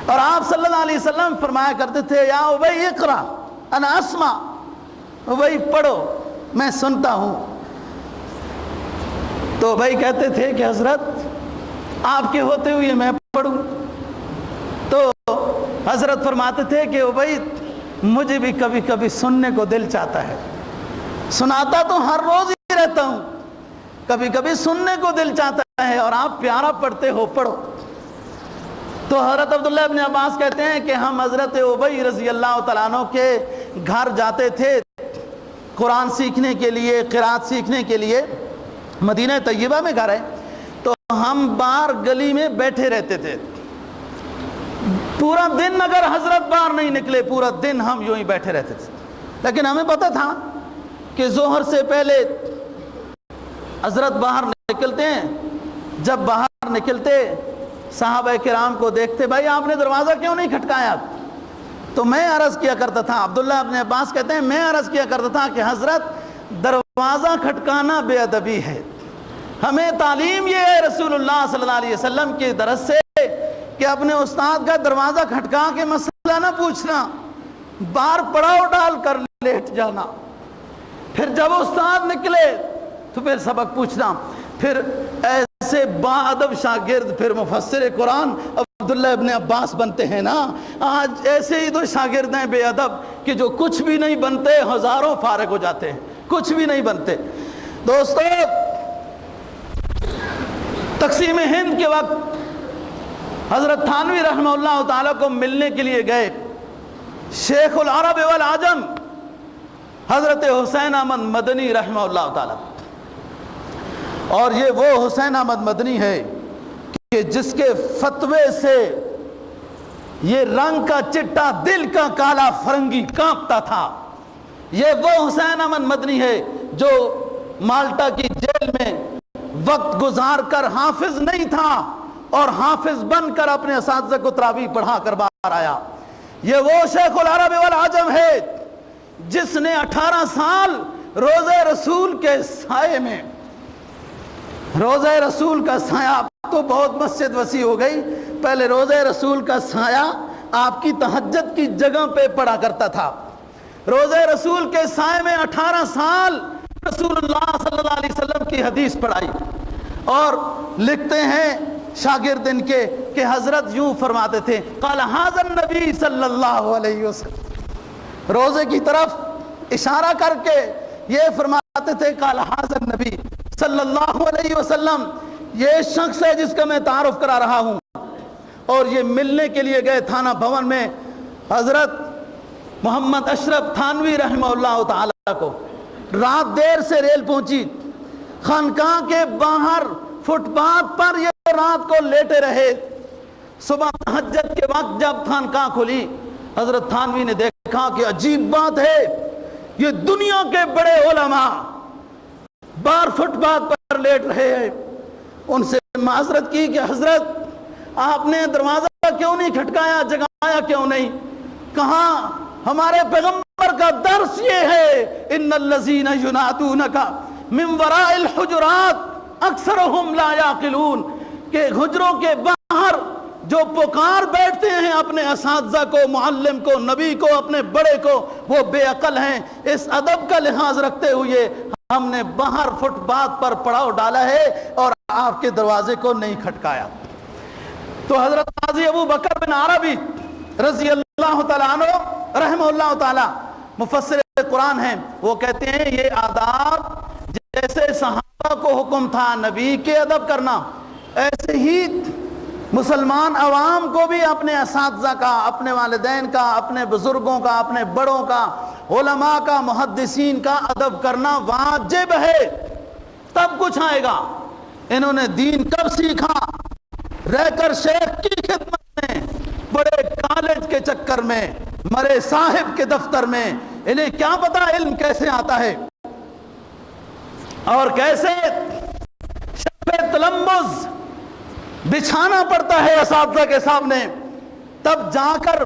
اور آپ صلی اللہ علیہ وسلم فرمایا کرتے تھے یا ابی اقرأ انا اسمع، ابی پڑھو میں سنتا ہوں۔ تو ابی کہتے تھے کہ حضرت آپ کے ہوتے ہوئے میں پڑھوں؟ تو حضرت فرماتے تھے کہ ابی مجھے بھی کبھی کبھی سننے کو دل چاہتا ہے، سناتا تو ہر روز ہی رہتا ہوں، کبھی کبھی سننے کو دل چاہتا ہے، اور آپ پیارا پڑھتے ہو، پڑھو۔ تو حضرت عبداللہ ابن عباس کہتے ہیں کہ ہم حضرت ابی رضی اللہ تعالیٰ عنہ کے گھر جاتے تھے قرآن سیکھنے کے لیے، قرات سیکھنے کے لیے، مدینہ طیبہ میں گھر ہے، تو ہم باہر گلی میں بیٹھے رہتے تھے، پورا دن اگر حضرت باہر نہیں نکلے پورا دن ہم یوں ہی بیٹھے رہتے تھے۔ لیکن ہمیں پتہ تھا کہ ظہر سے پہلے حضرت باہر نکلتے ہیں، جب باہر نکلتے صحابہ کرام کو دیکھتے، بھائی آپ نے دروازہ کیوں نہیں کھٹکایا؟ تو میں عرض کیا کرتا تھا، عبداللہ ابن عباس کہتے ہیں میں عرض کیا کرتا تھا کہ حضرت دروازہ کھٹکانا بے ادبی ہے، ہمیں تعلیم یہ ہے رسول اللہ صلی اللہ علیہ وسلم کے درس سے کہ اپنے استاد کا دروازہ کھٹکا کے مسئلہ نہ پوچھنا، بار پڑاؤ ڈال کر لیٹ جانا، پھر جب استاد نکلے تو پھر سبق پوچھنا۔ پھر ایسے با ادب شاگرد پھر مفسر قرآن عبداللہ ابن عباس بنتے ہیں نا۔ آج ایسے ہی تو شاگرد ہیں بے ادب کہ جو کچھ بھی نہیں بنتے ہزاروں فارغ ہو جاتے ہیں، کچھ بھی نہیں بنتے۔ دوستو، تقسیم ہند کے وقت حضرت تھانوی رحمہ اللہ تعالیٰ کو ملنے کے لیے گئے شیخ العرب والعجم حضرت حسین احمد مدنی رحمہ اللہ تعالیٰ، اور یہ وہ حسین احمد مدنی ہے کہ جس کے فتوے سے یہ رنگ کا چٹا دل کا کالا فرنگی کانپتا تھا۔ یہ وہ حسین احمد مدنی ہے جو مالٹا کی جیل میں وقت گزار کر حافظ نہیں تھا اور حافظ بن کر اپنے اساتذہ کو تراویح پڑھا کر باہر آیا۔ یہ وہ شیخ العرب والعجم ہے جس نے 18 سال روضہ رسول کے سائے میں، روضہ رسول کا سایہ، اب تو بہت مسجد وسیع ہو گئی، پہلے روضہ رسول کا سایہ آپ کی تہجد کی جگہ پہ پڑا کرتا تھا۔ روضہ رسول کے سائے میں 18 سال رسول اللہ صلی اللہ علیہ وسلم کی حدیث پڑھائی، اور لکھتے ہیں شاگرد ان کے کہ حضرت یوں فرماتے تھے، قال ھذا النبی صلی اللہ علیہ وسلم، روضے کی طرف اشارہ کر کے یہ فرماتے تھے، قال ھذا النبی صلی اللہ علیہ وسلم، یہ شخص ہے جس کا میں تعارف کرا رہا ہوں۔ اور یہ ملنے کے لیے گئے تھانہ بھون میں حضرت محمد اشرف تھانوی رحمہ اللہ تعالیٰ کو، رات دیر سے ریل پہنچی، خانقاہ کے باہر فٹ پاتھ پر یہ رات کو لیٹے رہے۔ صبح تہجد کے وقت جب خانقاہ کھلی، حضرت تھانوی نے دیکھا کہ عجیب بات ہے، یہ دنیا کے بڑے علماء باہر فٹ پاتھ پر لیٹ رہے ہیں۔ ان سے معذرت کی کہ حضرت آپ نے دروازہ کیوں نہیں کھٹکایا، جگایا کیوں نہیں؟ کہا ہمارے پیغمبر کا درس یہ ہے، ان الذین ینادونک من وراء الحجرات اکثرهم لا یعقلون، کہ حجروں کے باہر جو پکار بیٹھتے ہیں اپنے اساتذہ کو، معلم کو، نبی کو، اپنے بڑے کو، وہ بے عقل ہیں۔ اس ادب کا لحاظ رکھتے ہوئے ہم نے باہر فٹ پاتھ پر پڑاؤ ڈالا ہے اور آپ کے دروازے کو نہیں کھٹکایا۔ تو حضرت قاضی ابو بکر بن عربی رضی اللہ تعالیٰ عنہ رحمہ اللہ تعالیٰ مفسر قرآن ہیں، وہ کہتے ہیں یہ آداب جیسے صحابہ کو حکم تھا نبی کے ادب کرنا، ایسے ہی مسلمان عوام کو بھی اپنے اساتذہ کا، اپنے والدین کا، اپنے بزرگوں کا، اپنے بڑوں کا، علماء کا، محدثین کا ادب کرنا واجب ہے، تب کچھ آئے گا۔ انہوں نے دین کب سیکھا؟ رہ کر شیخ کی خدمت میں، بڑے کالج کے چکر میں، مرے صاحب کے دفتر میں، انہیں کیا پتا علم کیسے آتا ہے اور کیسے شب تلمذ بچھانا پڑتا ہے اساتذہ کے سامنے، تب جا کر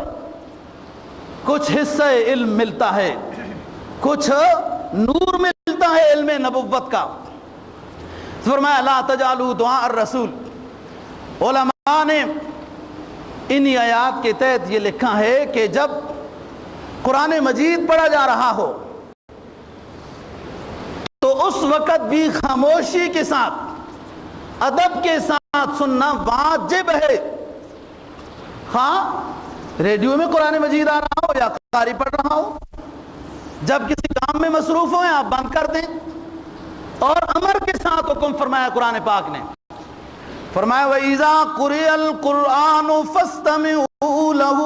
کچھ حصہ علم ملتا ہے، کچھ نور ملتا ہے علم نبوت کا۔ فرمایا لا تجعلوا دعاء الرسول، علماء نے انہی آیات کے تحت یہ لکھا ہے کہ جب قرآن مجید پڑھا جا رہا ہو تو اس وقت بھی خاموشی کے ساتھ، ادب کے ساتھ سننا واجب ہے۔ ہاں ریڈیو میں قرآن مجید آ رہا ہو یا قاری پڑھ رہا ہو، جب کسی کام میں مصروف ہو آپ بند کر دیں۔ اور امر کے ساتھ حکم فرمایا قرآن پاک نے، فرمایا وَإِذَا قُرِئَ الْقُرْآنُ فَاسْتَمِعُوا لَهُ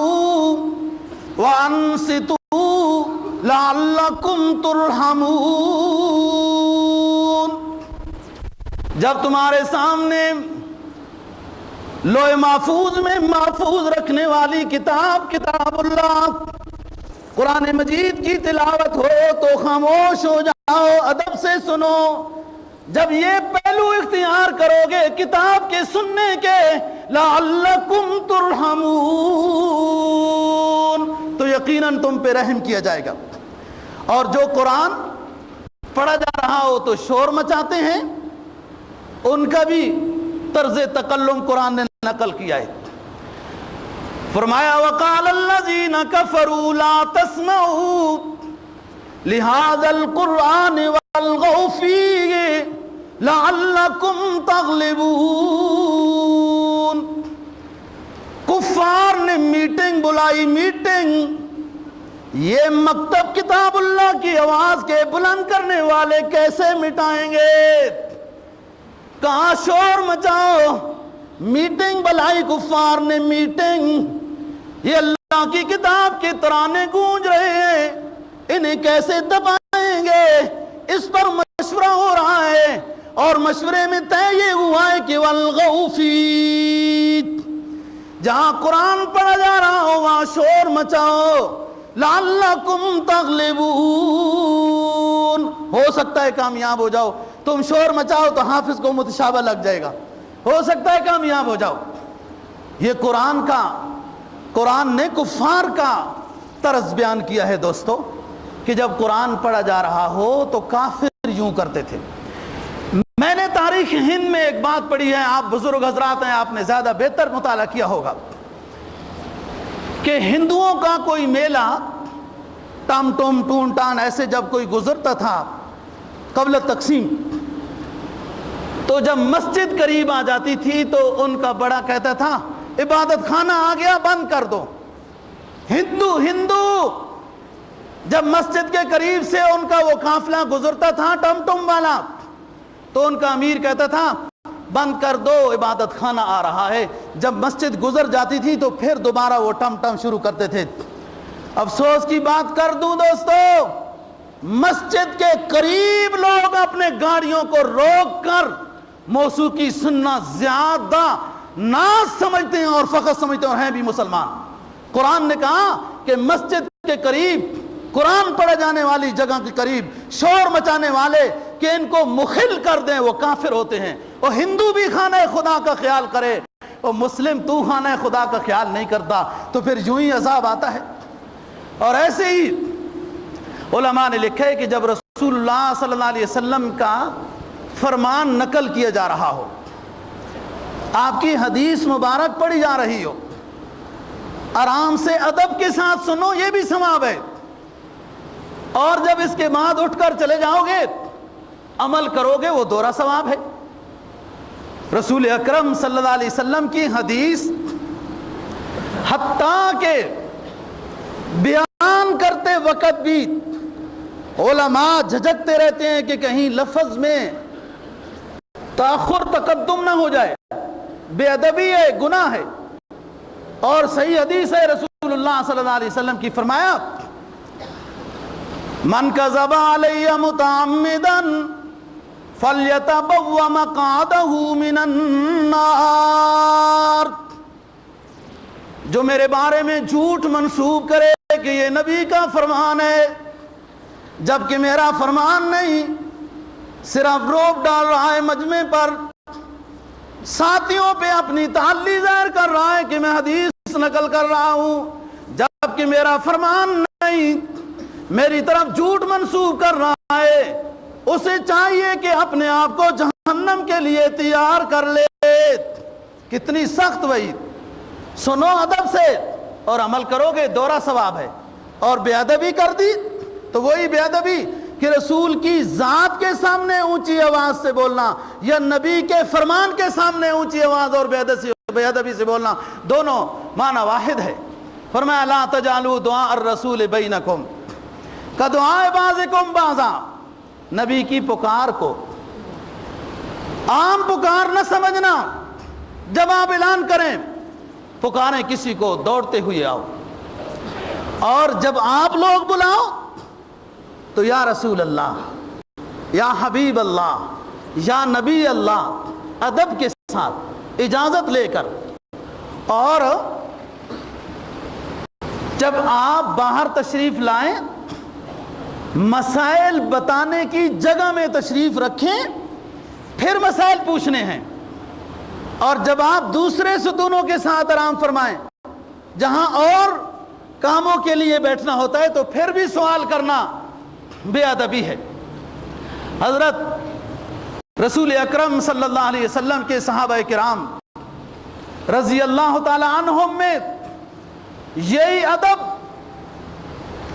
وَأَنصِتُوا لَعَلَّكُمْ تُرْحَمُونَ۔ جب تمہارے سامنے لوح محفوظ میں محفوظ رکھنے والی کتاب، کتاب اللہ، قرآن مجید کی تلاوت ہو تو خاموش ہو جاؤ، ادب سے سنو۔ جب یہ پہلو اختیار کرو گے کتاب کے سننے کے، لعلکم ترحمون، تو یقیناً تم پہ رحم کیا جائے گا۔ اور جو قرآن پڑھا جا رہا ہو تو شور مچاتے ہیں، ان کا بھی طرز تکلم قرآن نے نقل کیا ہے۔ فرمایا وقال الذین کفروا لا تسمعوا لہذا القرآن والغوا فیہ لعلکم تغلبون۔ کفار نے میٹنگ بلائی، میٹنگ یہ مکتب کتاب اللہ کی آواز کے بلند کرنے والے کیسے مٹائیں گے؟ کہاں شور مچاؤ، میٹنگ بلائی کفار نے میٹنگ، یہ اللہ کی کتاب کے ترانے گونج رہے ہیں، انہیں کیسے دبائیں گے؟ اس پر مشورہ ہو رہا ہے، اور مشورے میں طے یہ ہوا ہے کہ والغوا فیہ، جہاں قرآن پڑھا جا رہا ہو وہاں شور مچاؤ، لعلکم تغلبون، ہو سکتا ہے کامیاب ہو جاؤ، تم شور مچاؤ تو حافظ کو متشابہ لگ جائے گا، ہو سکتا ہے کامیاب ہو جاؤ۔ یہ قرآن نے کفار کا طرز بیان کیا ہے دوستو، کہ جب قرآن پڑھا جا رہا ہو تو کافر یوں کرتے تھے۔ میں نے تاریخ ہند میں ایک بات پڑھی ہے، آپ بزرگ حضرات ہیں، آپ نے زیادہ بہتر مطالعہ کیا ہوگا، کہ ہندوؤں کا کوئی میلہ ٹام ٹوم ٹون ٹان ایسے جب کوئی گزرتا تھا قبل تقسیم، تو جب مسجد قریب آ جاتی تھی تو ان کا بڑا کہتا تھا عبادت خانہ آ گیا بند کر دو۔ ہندو جب مسجد کے قریب سے ان کا وہ قافلہ گزرتا تھا ٹم ٹم والا، تو ان کا امیر کہتا تھا بند کر دو عبادت خانہ آ رہا ہے۔ جب مسجد گزر جاتی تھی تو پھر دوبارہ وہ ٹم ٹم شروع کرتے تھے۔ افسوس کی بات کر دوں دوستو، مسجد کے قریب لوگ اپنے گاڑیوں کو روک کر موسیقی سننا زیادہ ناز سمجھتے ہیں اور فخر سمجھتے ہیں، اور ہیں بھی مسلمان۔ قرآن نے کہا کہ مسجد کے قریب، قرآن پڑھے جانے والی جگہ کے قریب شور مچانے والے کہ ان کو مخل کر دیں وہ کافر ہوتے ہیں۔ اور ہندو بھی خانہ خدا کا خیال کرے اور مسلم تو خانہ خدا کا خیال نہیں کرتا تو پھر یوں ہی عذاب آتا ہے۔ اور ایسے ہی علماء نے لکھا ہے کہ جب رسول اللہ صلی اللہ علیہ وسلم کا فرمان نقل کیا جا رہا ہو، آپ کی حدیث مبارک پڑھی جا رہی ہو، آرام سے ادب کے ساتھ سنو، یہ بھی ثواب ہے، اور جب اس کے بعد اٹھ کر چلے جاؤ گے عمل کرو گے وہ دوہرا ثواب ہے۔ رسول اکرم صلی اللہ علیہ وسلم کی حدیث حتیٰ کہ بیان کرتے وقت بھی علماء جھجکتے رہتے ہیں کہ کہیں لفظ میں تاخر تقدم نہ ہو جائے، بے ادبی ہے، گناہ ہے۔ اور صحیح حدیث ہے رسول اللہ صلی اللہ علیہ وسلم کی، فرمایا من کذب علی متعمدا فلیتبوأ مقعدہ من النار، جو میرے بارے میں جھوٹ منسوب کرے کہ یہ نبی کا فرمان ہے جبکہ میرا فرمان نہیں، صرف روب ڈال رہا ہے مجمع پر، ساتھیوں پہ اپنی تعلی ظاہر کر رہا ہے کہ میں حدیث نقل کر رہا ہوں جبکہ میرا فرمان نہیں، میری طرف جھوٹ منسوب کر رہا ہے، اسے چاہیے کہ اپنے آپ کو جہنم کے لیے تیار کر لے۔ کتنی سخت وعید، سنو ادب سے اور عمل کرو گے دوہرا ثواب ہے۔ اور بے ادبی کر دی تو وہی بے ادبی کہ رسول کی ذات کے سامنے اونچی آواز سے بولنا یا نبی کے فرمان کے سامنے اونچی آواز اور بے ادبی سے بولنا، دونوں معنی واحد ہے۔ فرمایا لا تجعلوا دعاء الرسول بینکم کدعاء بعضکم بعضا، نبی کی پکار کو عام پکار نہ سمجھنا، جب آپ اعلان کریں پکاریں کسی کو دوڑتے ہوئے آؤ، اور جب آپ لوگ بلاؤ تو یا رسول اللہ، یا حبیب اللہ، یا نبی اللہ، ادب کے ساتھ اجازت لے کر۔ اور جب آپ باہر تشریف لائیں مسائل بتانے کی جگہ میں تشریف رکھیں، پھر مسائل پوچھنے ہیں۔ اور جب آپ دوسرے ستونوں کے ساتھ آرام فرمائیں جہاں اور کاموں کے لیے بیٹھنا ہوتا ہے تو پھر بھی سوال کرنا بے ادبی ہے۔ حضرت رسول اکرم صلی اللہ علیہ وسلم کے صحابہ کرام رضی اللہ تعالی عنہم میں یہی ادب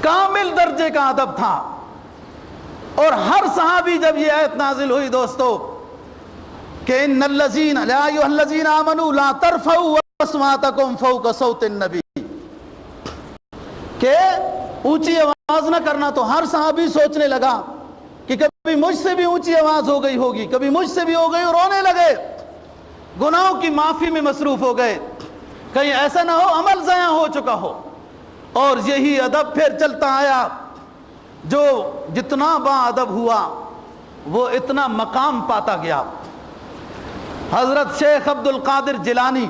کامل درجے کا ادب تھا، اور ہر صحابی جب یہ آیت نازل ہوئی دوستو کہ ان الذین یا ایھا الذین آمنوا لا ترفعوا اصواتکم فوق صوت النبی، کہ اونچی آواز نہ کرنا، تو ہر صحابی سوچنے لگا کہ کبھی مجھ سے بھی اونچی آواز ہو گئی ہوگی، کبھی مجھ سے بھی ہو گئی، اور رونے لگے، گناہوں کی معافی میں مصروف ہو گئے، کہیں ایسا نہ ہو عمل ضائع ہو چکا ہو۔ اور یہی ادب پھر چلتا آیا، جو جتنا با ادب ہوا وہ اتنا مقام پاتا گیا۔ حضرت شیخ عبد القادر جیلانی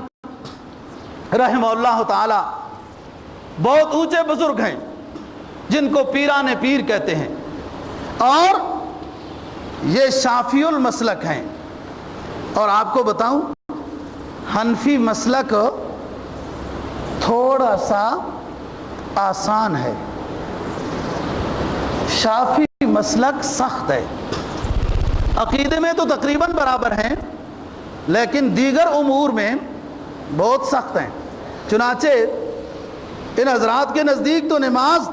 رحمہ اللہ تعالی بہت اونچے بزرگ ہیں، جن کو پیران پیر کہتے ہیں، اور یہ شافعی المسلک ہیں۔ اور آپ کو بتاؤں، حنفی مسلک تھوڑا سا آسان ہے، شافعی مسلک سخت ہے۔ عقیدے میں تو تقریباً برابر ہیں، لیکن دیگر امور میں بہت سخت ہیں۔ چنانچہ ان حضرات کے نزدیک تو نماز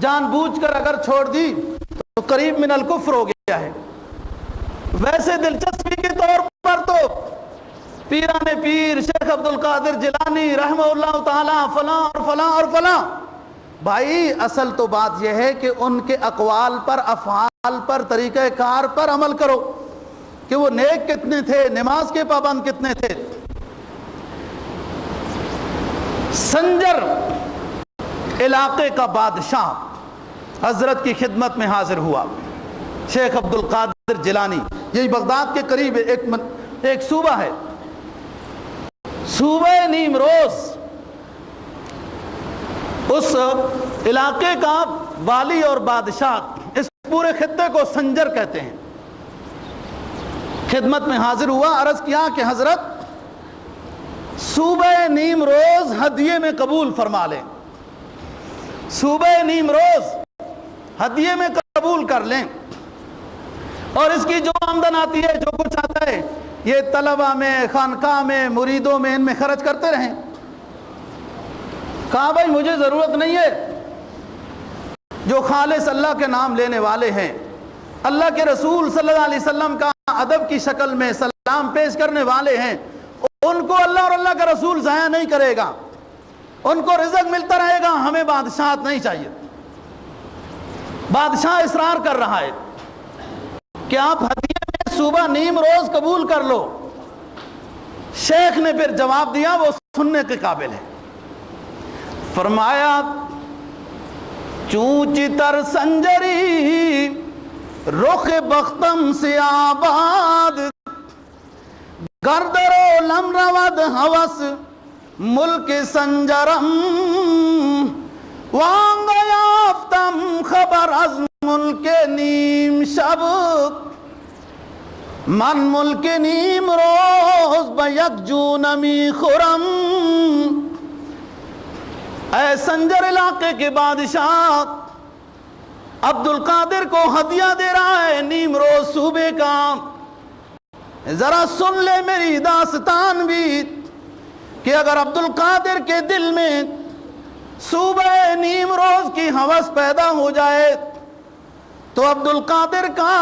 جان بوجھ کر اگر چھوڑ دی تو قریب من الکفر ہو گیا ہے۔ ویسے دلچسپی کے طور پر تو پیران پیر شیخ عبد القادر جیلانی رحمہ اللہ تعالی فلاں اور فلاں اور فلاں، بھائی اصل تو بات یہ ہے کہ ان کے اقوال پر، افعال پر، طریقہ کار پر عمل کرو کہ وہ نیک کتنے تھے، نماز کے پابند کتنے تھے۔ سنجر علاقے کا بادشاہ حضرت کی خدمت میں حاضر ہوا، شیخ عبد القادر جیلانی، یہی بغداد کے قریب ایک صوبہ ہے، صوبہ نیمروز۔ اس علاقے کا والی اور بادشاہ، اس پورے خطے کو سنجر کہتے ہیں، خدمت میں حاضر ہوا، عرض کیا کہ حضرت صوبہ نیمروز ہدیے میں قبول فرما لیں، صوبہ نیمروز ہدیے میں قبول کر لیں، اور اس کی جو آمدن آتی ہے، جو کچھ آتا ہے، یہ طلبہ میں، خانقاہ میں، مریدوں میں، ان میں خرچ کرتے رہیں۔ کہا بھائی مجھے ضرورت نہیں ہے، جو خالص اللہ کے نام لینے والے ہیں، اللہ کے رسول صلی اللہ علیہ وسلم کا ادب کی شکل میں سلام پیش کرنے والے ہیں، ان کو اللہ اور اللہ کا رسول ضائع نہیں کرے گا، ان کو رزق ملتا رہے گا، ہمیں بادشاہت نہیں چاہیے۔ بادشاہ اصرار کر رہا ہے کہ آپ ہدیے میں صوبہ نیمروز قبول کر لو۔ شیخ نے پھر جواب دیا، وہ سننے کے قابل ہے، فرمایا چونچی تر سنجری رخ بختم سے آباد، گردرو لم رود ہوس ملک سنجرم، وانگ یافتم خبر از ملک نیم شب، من ملک نیم روز بیک جونمی خورم۔ اے سنجر علاقے کے بادشاہ، عبد القادر کو ہدیہ دے رہا ہے نیمروز صوبے کا، ذرا سن لے میری داستان بھی، کہ اگر عبد القادر کے دل میں صوبہ نیمروز کی ہوس پیدا ہو جائے تو عبد القادر کا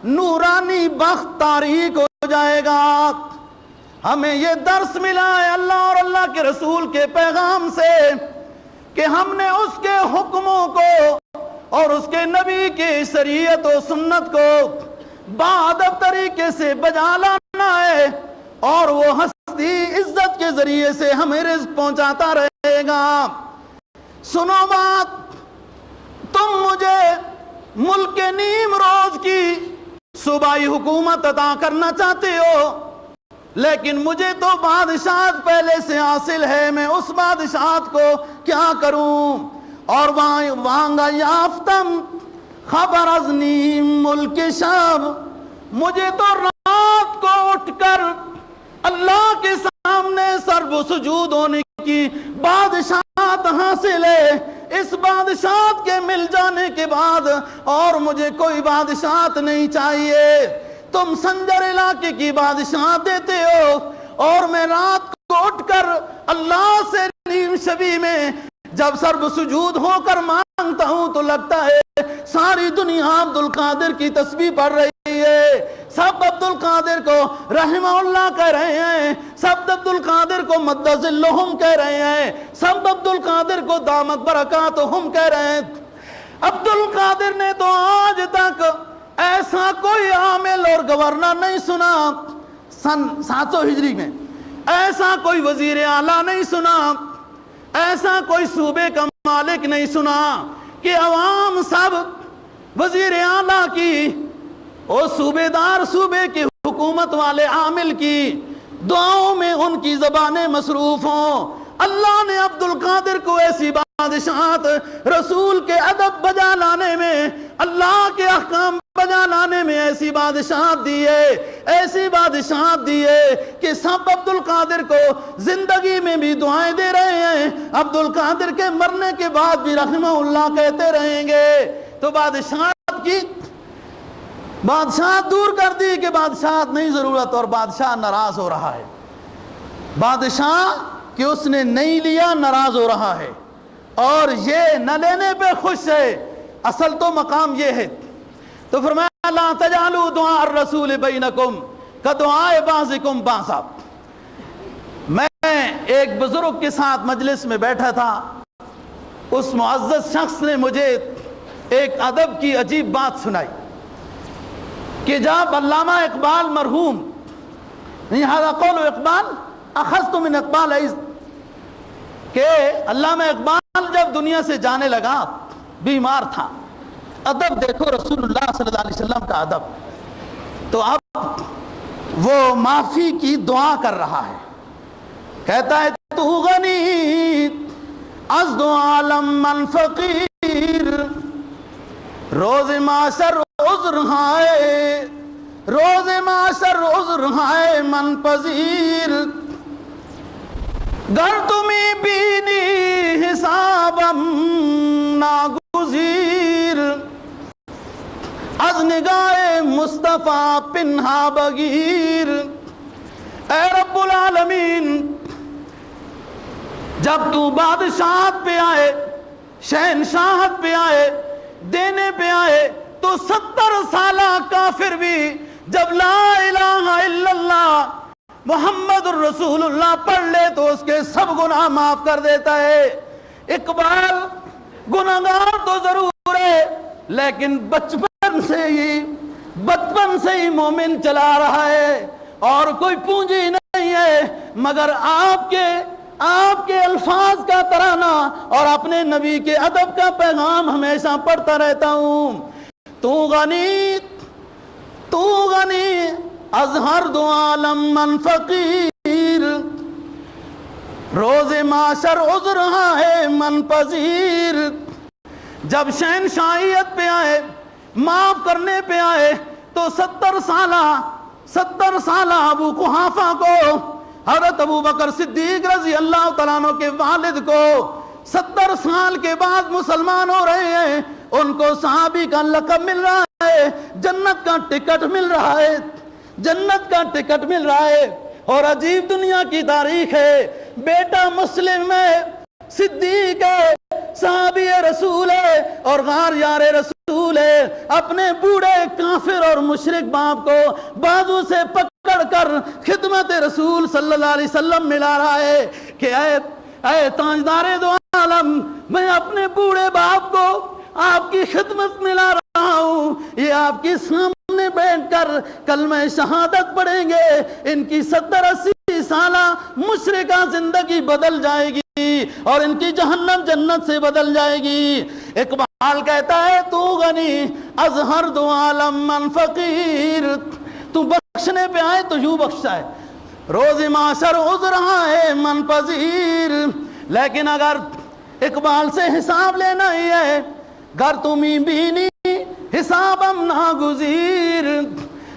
نورانی بخت تاریک ہو جائے گا۔ ہمیں یہ درس ملا ہے اللہ اور اللہ کے رسول کے پیغام سے کہ ہم نے اس کے حکموں کو اور اس کے نبی کی شریعت و سنت کو باادب طریقے سے بجا لانا ہے، اور وہ ہستی عزت کے ذریعے سے ہمیں رزق پہنچاتا رہے گا۔ سنو بات، تم مجھے ملک نیمروز کی صوبائی حکومت عطا کرنا چاہتے ہو، لیکن مجھے تو بادشاہت پہلے سے حاصل ہے، میں اس بادشاہت کو کیا کروں؟ اور وانگا یافتم خبر از نیم ملک شب، مجھے تو رات کو اٹھ کر اللہ کے سامنے سر و سجود ہونے کی بادشاہت حاصل ہے۔ اس بادشاہت کے مل جانے کے بعد اور مجھے کوئی بادشاہت نہیں چاہیے۔ تم سنجر علاقے کی بادشاہت دیتے ہو، اور میں رات کو اٹھ کر اللہ سے نیم شبی میں جب سر و سجود ہو کر مانگتا ہوں تو لگتا ہے ساری دنیا عبد القادر کی تسبیح پڑھ رہی ہے، سب عبد القادر کو رحمہ اللہ کہہ رہے ہیں، سب عبد القادر کو مد ظلہم کہہ رہے ہیں، سب عبد القادر کو دامت برکاتہم کہہ رہے ہیں۔ عبد القادر نے تو آج تک ایسا کوئی عامل اور گورنر نہیں سنا، سن 700 ہجری میں ایسا کوئی وزیر اعلیٰ نہیں سنا، ایسا کوئی صوبے کا مالک نہیں سنا کہ عوام سب وزیر اعلیٰ کی اور صوبے دار صوبے کی حکومت والے عامل کی دعاؤں میں ان کی زبانیں مصروف ہوں۔ اللہ نے عبد القادر کو ایسی بادشاہت، رسول کے ادب بجا لانے میں، اللہ کے احکام بجا لانے میں ایسی بادشاہت دی ہے، ایسی بادشاہت دی ہے کہ سب عبد القادر کو زندگی میں بھی دعائیں دے رہے ہیں، عبد القادر کے مرنے کے بعد بھی رحمہ اللہ کہتے رہیں گے۔ تو بادشاہت کی بادشاہت دور کر دی کہ بادشاہت نہیں ضرورت، اور بادشاہ ناراض ہو رہا ہے، بادشاہ کہ اس نے نہیں لیا ناراض ہو رہا ہے، اور یہ نہ لینے پہ خوش ہے۔ اصل تو مقام یہ ہے۔ تو فرمایا لا تجعلوا دعاء الرسول بینکم کدعاء بعضکم بعضا۔ میں ایک بزرگ کے ساتھ مجلس میں بیٹھا تھا، اس معزز شخص نے مجھے ایک ادب کی عجیب بات سنائی کہ جب علامہ اقبال مرحوم، نہیں هذا قول اقبال اخذت من اقبال عز، کہ علامہ اقبال جب دنیا سے جانے لگا بیمار تھا، ادب دیکھو رسول اللہ صلی اللہ علیہ وسلم کا ادب، تو اب وہ معافی کی دعا کر رہا ہے، کہتا ہے تو غنی از دو عالم من فقیر، روز معاشر عذر ہائے، روز معاشر عذر ہائے من پذیر، گر تمہیں بینی حسابم ناگزیر، از نگاہ مصطفیٰ پنہا بگیر۔ اے رب العالمین، جب تو بادشاہت پہ آئے، شہنشاہت پہ آئے، دینے پہ آئے، تو 70 سالہ کافر بھی جب لا الہ الا اللہ محمد الرسول اللہ پڑھ لے تو اس کے سب گناہ معاف کر دیتا ہے۔ اقبال گناہگار تو ضرور ہے، لیکن بچپن سے ہی مومن چلا رہا ہے، اور کوئی پونجی نہیں ہے مگر آپ کے الفاظ کا ترانہ اور اپنے نبی کے ادب کا پیغام ہمیشہ پڑھتا رہتا ہوں۔ تو غنی از ہر دو عالم من فقیر، روز معاشر عذر ہے من پذیر۔ جب شہنشاہیت پہ آئے، معاف کرنے پہ آئے، تو 70 سالہ ابو قحافہ کو، حضرت ابو بکر صدیق رضی اللہ تعالیٰ عنہ کے والد کو 70 سال کے بعد مسلمان ہو رہے ہیں، ان کو صحابی کا لقب مل رہا ہے، جنت کا ٹکٹ مل رہا ہے، جنت کا ٹکٹ مل رہا ہے۔ اور عجیب دنیا کی تاریخ ہے، بیٹا مسلم ہے، صدیق ہے، صحابی رسول ہے، اور غار یار رسول ہے، اپنے بوڑھے کافر اور مشرک باپ کو بازو سے پکڑ کر خدمت رسول صلی اللہ علیہ وسلم ملا رہا ہے کہ اے تاجدار دو عالم، میں اپنے بوڑھے باپ کو آپ کی خدمت میں لا رہا ہوں، یہ آپ کے سامنے بیٹھ کر کلمہ شہادت پڑھیں گے، ان کی 70-80 سالہ مشرکہ زندگی بدل جائے گی، اور ان کی جہنم جنت سے بدل جائے گی۔ اقبال کہتا ہے تو غنی از ہر دو عالم من فقیر، تو بخشنے پہ آئے تو یوں بخشتا ہے، روز معاشر عذر ہے من پذیر۔ لیکن اگر اقبال سے حساب لینا ہی ہے، گر تمہیں بینی حسابم ناگزیر،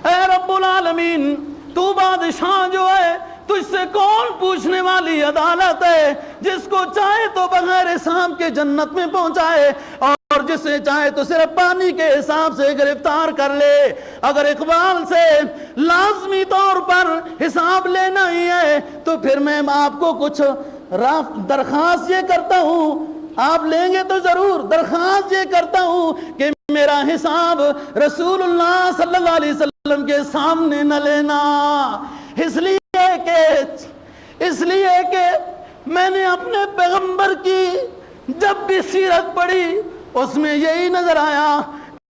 اے رب العالمین، تو بادشاہ جو ہے، تجھ سے کون پوچھنے والی عدالت ہے، جس کو چاہے تو بغیر حساب کے جنت میں پہنچائے، اور جسے چاہے تو صرف پانی کے حساب سے گرفتار کر لے۔ اگر اقبال سے لازمی طور پر حساب لینا ہی ہے تو پھر میں آپ کو کچھ درخواست یہ کرتا ہوں آپ لیں گے تو ضرور، درخواست یہ کرتا ہوں کہ میرا حساب رسول اللہ صلی اللہ علیہ وسلم کے سامنے نہ لینا، اس لیے کہ میں نے اپنے پیغمبر کی جب بھی سیرت پڑھی اس میں یہی نظر آیا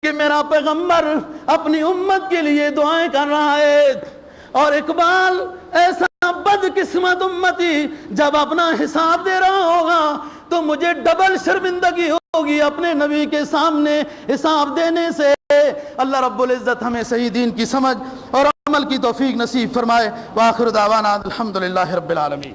کہ میرا پیغمبر اپنی امت کے لیے دعائیں کر رہا ہے، اور اقبال ایسا بدقسمت امتی جب اپنا حساب دے رہا ہوگا تو مجھے ڈبل شرمندگی ہوگی اپنے نبی کے سامنے حساب دینے سے۔ اللہ رب العزت ہمیں صحیح دین کی سمجھ اور عمل کی توفیق نصیب فرمائے۔ وآخر دعوانا الحمدللہ رب العالمین۔